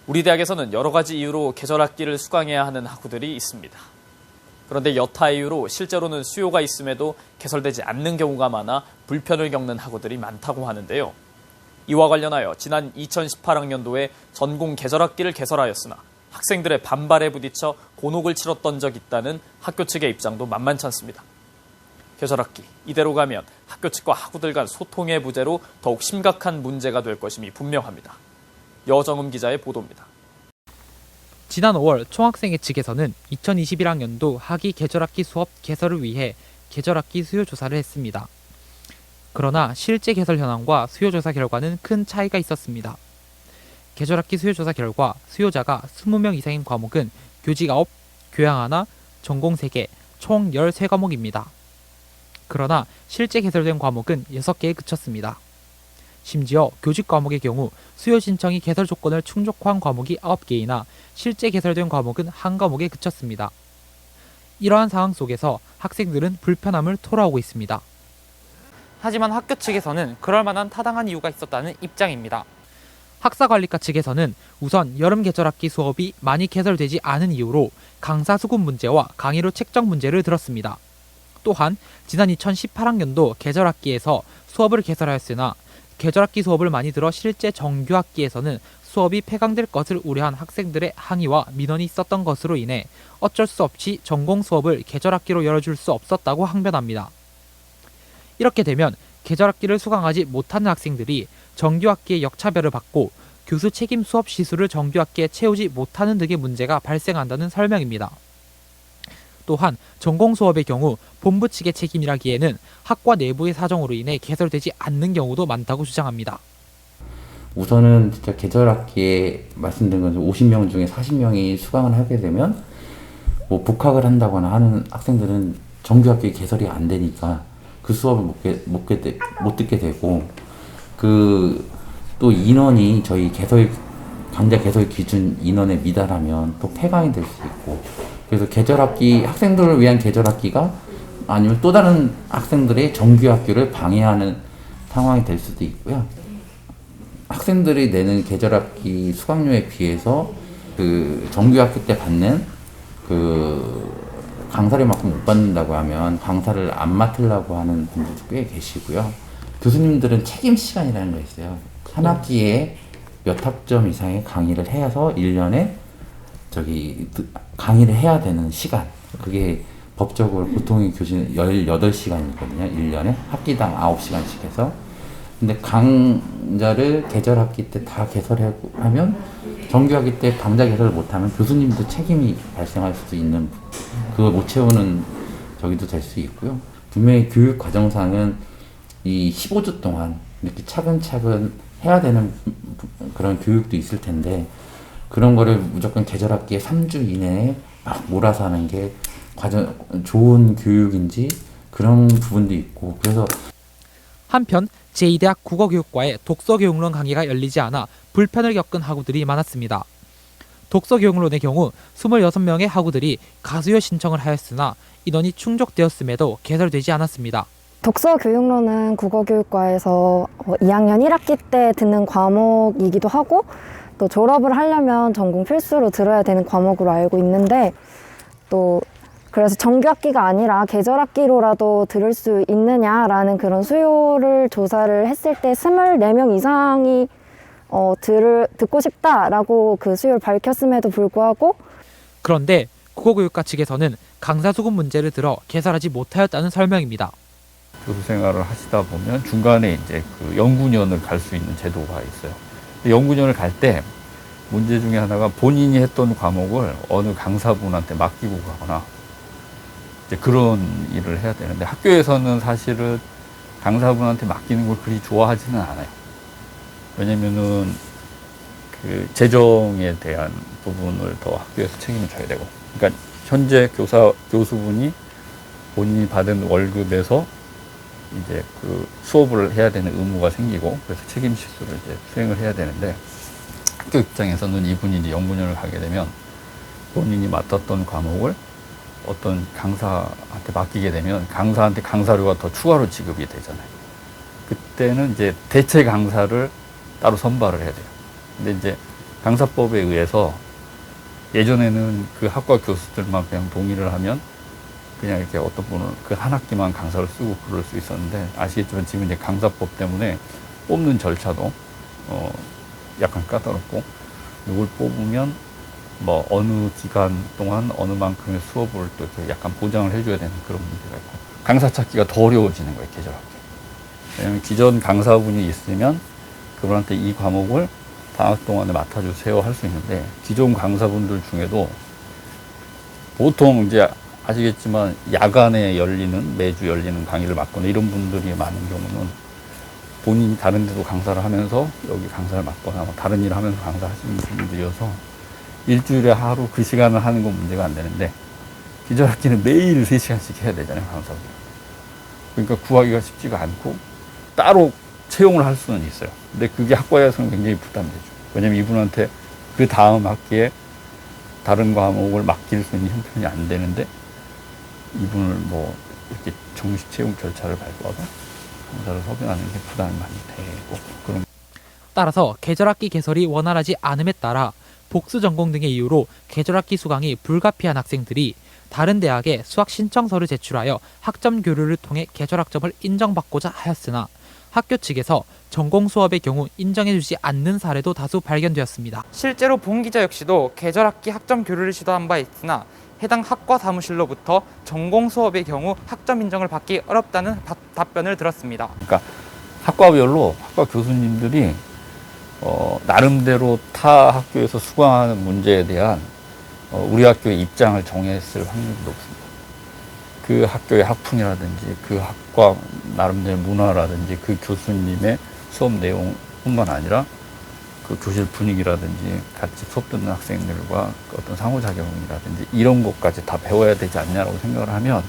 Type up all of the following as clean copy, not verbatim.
우리 대학에서는 여러 가지 이유로 계절학기를 수강해야 하는 학우들이 있습니다. 그런데 여타 이유로 실제로는 수요가 있음에도 개설되지 않는 경우가 많아 불편을 겪는 학우들이 많다고 하는데요. 이와 관련하여 지난 2018학년도에 전공 계절학기를 개설하였으나 학생들의 반발에 부딪혀 곤혹을 치렀던 적이 있다는 학교 측의 입장도 만만치 않습니다. 계절학기, 이대로 가면 학교 측과 학우들 간 소통의 부재로 더욱 심각한 문제가 될 것임이 분명합니다. 여정음 기자의 보도입니다. 지난 5월 총학생회 측에서는 2021학년도 하기 계절학기 수업 개설을 위해 계절학기 수요 조사를 했습니다. 그러나 실제 개설 현황과 수요 조사 결과는 큰 차이가 있었습니다. 계절학기 수요 조사 결과 수요자가 20명 이상인 과목은 교직 9, 교양 하나, 전공 3개, 총 13과목입니다. 그러나 실제 개설된 과목은 6개에 그쳤습니다. 심지어 교직 과목의 경우 수요 신청이 개설 조건을 충족한 과목이 9개이나 실제 개설된 과목은 1과목에 그쳤습니다. 이러한 상황 속에서 학생들은 불편함을 토로하고 있습니다. 하지만 학교 측에서는 그럴 만한 타당한 이유가 있었다는 입장입니다. 학사관리과 측에서는 우선 여름 계절학기 수업이 많이 개설되지 않은 이유로 강사 수급 문제와 강의료 책정 문제를 들었습니다. 또한 지난 2018학년도 계절학기에서 수업을 개설하였으나 계절학기 수업을 많이 들어 실제 정규학기에서는 수업이 폐강될 것을 우려한 학생들의 항의와 민원이 있었던 것으로 인해 어쩔 수 없이 전공 수업을 계절학기로 열어줄 수 없었다고 항변합니다. 이렇게 되면 계절학기를 수강하지 못하는 학생들이 정규학기의 역차별을 받고 교수 책임 수업 시수를 정규학기에 채우지 못하는 등의 문제가 발생한다는 설명입니다. 또한 전공 수업의 경우 본부 측의 책임이라기에는 학과 내부의 사정으로 인해 개설되지 않는 경우도 많다고 주장합니다. 우선은 진짜 계절학기에 말씀드린 것처럼 50명 중에 40명이 수강을 하게 되면 뭐 복학을 한다거나 하는 학생들은 정규학기 개설이 안 되니까 그 수업을 못 듣게 되고 또 인원이 저희 강좌 개설 기준 인원에 미달하면 또 폐강이 될 수 있고 그래서 계절학기 학생들을 위한 계절학기가 아니면 또 다른 학생들의 정규학기를 방해하는 상황이 될 수도 있고요. 학생들이 내는 계절학기 수강료에 비해서 그 정규학기 때 받는 그 강사료만큼 못 받는다고 하면 강사를 안 맡으려고 하는 분들도 꽤 계시고요. 교수님들은 책임 시간이라는 거 있어요. 한 학기에 몇 학점 이상의 강의를 해서 1년에 강의를 해야 되는 시간. 그게 법적으로 보통의 교수는 18시간이거든요. 1년에 학기당 9시간씩 해서. 근데 강좌를 계절학기 때 다 개설하면 정규학기 때 강좌 개설을 못하면 교수님도 책임이 발생할 수도 있는 그걸 못 채우는 저기도 될 수 있고요. 분명히 교육 과정상은 이 15주 동안 이렇게 차근차근 해야 되는 그런 교육도 있을 텐데 그런 거를 무조건 계절학기에 3주 이내에 막 몰아서 하는 게 좋은 교육인지 그런 부분도 있고 그래서 한편 제2대학 국어교육과의 독서교육론 강의가 열리지 않아 불편을 겪은 학우들이 많았습니다. 독서교육론의 경우 26명의 학우들이 가수요 신청을 하였으나 인원이 충족되었음에도 개설되지 않았습니다. 독서교육론은 국어교육과에서 2학년 1학기 때 듣는 과목이기도 하고 또 졸업을 하려면 전공 필수로 들어야 되는 과목으로 알고 있는데 또 그래서 정규학기가 아니라 계절학기로라도 들을 수 있느냐라는 그런 수요를 조사를 했을 때 24명 이상이 듣고 싶다라고 그 수요를 밝혔음에도 불구하고 그런데 국어교육과 측에서는 강사 수급 문제를 들어 개설하지 못하였다는 설명입니다. 교수 생활을 하시다 보면 중간에 이제 그 연구년을 갈 수 있는 제도가 있어요. 연구년을 갈 때 문제 중에 하나가 본인이 했던 과목을 어느 강사분한테 맡기고 가거나 이제 그런 일을 해야 되는데 학교에서는 사실은 강사분한테 맡기는 걸 그리 좋아하지는 않아요. 왜냐면은 그 재정에 대한 부분을 더 학교에서 책임을 져야 되고 그러니까 현재 교수분이 본인이 받은 월급에서 이제 그 수업을 해야 되는 의무가 생기고 그래서 책임 실수를 이제 수행을 해야 되는데 학교 입장에서는 이분이 이제 연구년을 가게 되면 본인이 맡았던 과목을 어떤 강사한테 맡기게 되면 강사한테 강사료가 더 추가로 지급이 되잖아요. 그때는 이제 대체 강사를 따로 선발을 해야 돼요. 근데 이제 강사법에 의해서 예전에는 그 학과 교수들만 그냥 동의를 하면 그냥 이렇게 어떤 분은 그 한 학기만 강사를 쓰고 그럴 수 있었는데, 아시겠지만 지금 이제 강사법 때문에 뽑는 절차도 약간 까다롭고, 이걸 뽑으면 뭐 어느 기간 동안 어느 만큼의 수업을 또 이렇게 약간 보장을 해줘야 되는 그런 문제가 있고, 강사 찾기가 더 어려워지는 거예요, 계절학기. 왜냐면 기존 강사분이 있으면 그분한테 이 과목을 방학 동안에 맡아주세요 할 수 있는데, 기존 강사분들 중에도 보통 이제 아시겠지만 야간에 매주 열리는 강의를 맡거나 이런 분들이 많은 경우는 본인이 다른 데도 강사를 하면서 여기 강사를 맡거나 뭐 다른 일을 하면서 강사하시는 분들이어서 일주일에 하루 그 시간을 하는 건 문제가 안 되는데, 기절학기는 매일 3시간씩 해야 되잖아요, 강사분. 그러니까 구하기가 쉽지가 않고 따로 채용을 할 수는 있어요. 근데 그게 학과에서는 굉장히 부담되죠. 왜냐면 이분한테 그 다음 학기에 다른 과목을 맡길 수 있는 형편이 안 되는데, 이분을 뭐 이렇게 정식 채용 절차를 밟아서 강사를 섭외하는 게 부담이 많이 되고 그런. 따라서 계절학기 개설이 원활하지 않음에 따라 복수 전공 등의 이유로 계절학기 수강이 불가피한 학생들이 다른 대학에 수학 신청서를 제출하여 학점 교류를 통해 계절학점을 인정받고자 하였으나 학교 측에서 전공 수업의 경우 인정해주지 않는 사례도 다수 발견되었습니다. 실제로 본 기자 역시도 계절학기 학점 교류를 시도한 바 있으나 해당 학과 사무실로부터 전공 수업의 경우 학점 인정을 받기 어렵다는 답변을 들었습니다. 그러니까 학과별로 학과 교수님들이 나름대로 타 학교에서 수강하는 문제에 대한 우리 학교의 입장을 정했을 확률이 높습니다. 그 학교의 학풍이라든지 그 학과 나름대로 문화라든지 그 교수님의 수업 내용뿐만 아니라 그 교실 분위기라든지 같이 수업 듣는 학생들과 어떤 상호작용이라든지 이런 것까지 다 배워야 되지 않냐라고 생각을 하면,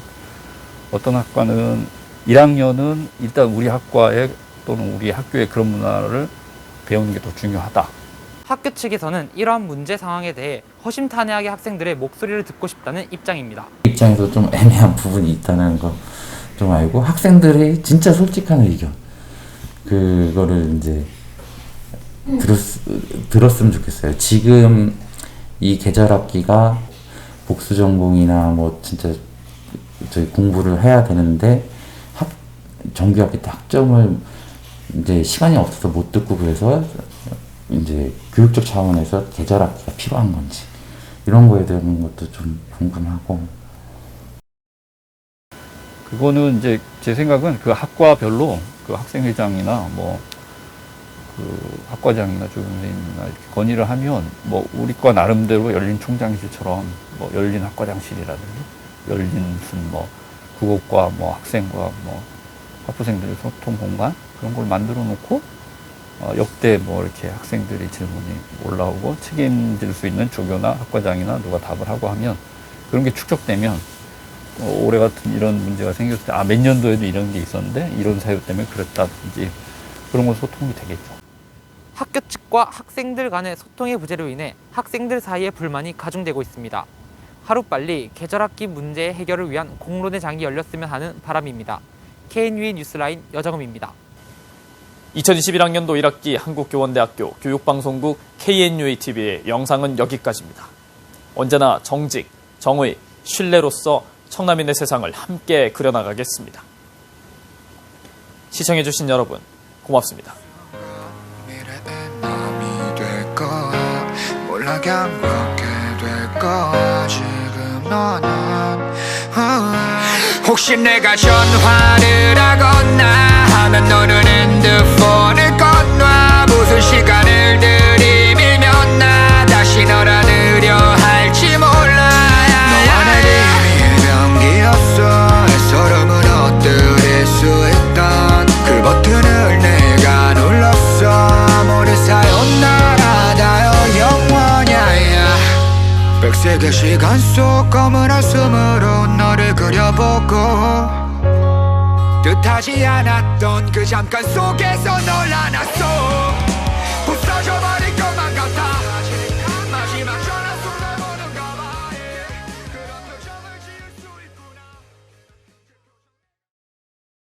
어떤 학과는 1학년은 일단 우리 학과에 또는 우리 학교의 그런 문화를 배우는 게 더 중요하다. 학교 측에서는 이러한 문제 상황에 대해 허심탄회하게 학생들의 목소리를 듣고 싶다는 입장입니다. 입장에서 좀 애매한 부분이 있다는 거 좀 알고, 학생들의 진짜 솔직한 의견 그거를 이제 들었으면 좋겠어요. 지금 이 계절학기가 복수 전공이나 뭐 진짜 저희 공부를 해야 되는데 정규학기 때 학점을 이제 시간이 없어서 못 듣고, 그래서 이제 교육적 차원에서 계절학기가 필요한 건지 이런 거에 대한 것도 좀 궁금하고. 그거는 이제 제 생각은 그 학과별로 그 학생회장이나 뭐 그 학과장이나 조교선생님이나 이렇게 건의를 하면, 뭐 우리 과 나름대로 열린 총장실처럼 뭐 열린 학과장실이라든지 열린 무슨 뭐 국어과 뭐 학생과 뭐 학부생들의 소통 공간 그런 걸 만들어 놓고 역대 뭐 이렇게 학생들이 질문이 올라오고 책임질 수 있는 조교나 학과장이나 누가 답을 하고 하면, 그런 게 축적되면 올해 같은 이런 문제가 생겼을 때 몇 년도에도 이런 게 있었는데 이런 사유 때문에 그랬다든지 그런 건 소통이 되겠죠. 학교 측과 학생들 간의 소통의 부재로 인해 학생들 사이의 불만이 가중되고 있습니다. 하루빨리 계절학기 문제 해결을 위한 공론의 장이 열렸으면 하는 바람입니다. KNU의 뉴스라인 여정음입니다. 2021학년도 1학기 한국교원대학교 교육방송국 KNUA-TV의 영상은 여기까지입니다. 언제나 정직, 정의, 신뢰로서 청남인의 세상을 함께 그려나가겠습니다. 시청해주신 여러분, 고맙습니다. 그냥 그렇게 될 거야. 지금 너는 혹시 내가 전화를 하거나 하면 너는 핸드폰을 꺼놔. 무슨 시간을 들이밀면 나 다시 널 안으려 할지 몰라. 너와 내 비밀병기였어. 내 서름을 엎드릴 수 있던 그 버튼을 내가 눌렀어. 모든 사연나라다요 백색의 시간 속 검은 한숨으로 너를 그려보고 뜻하지 않았던 그 잠깐 속에서 널 안았어. 부서져버린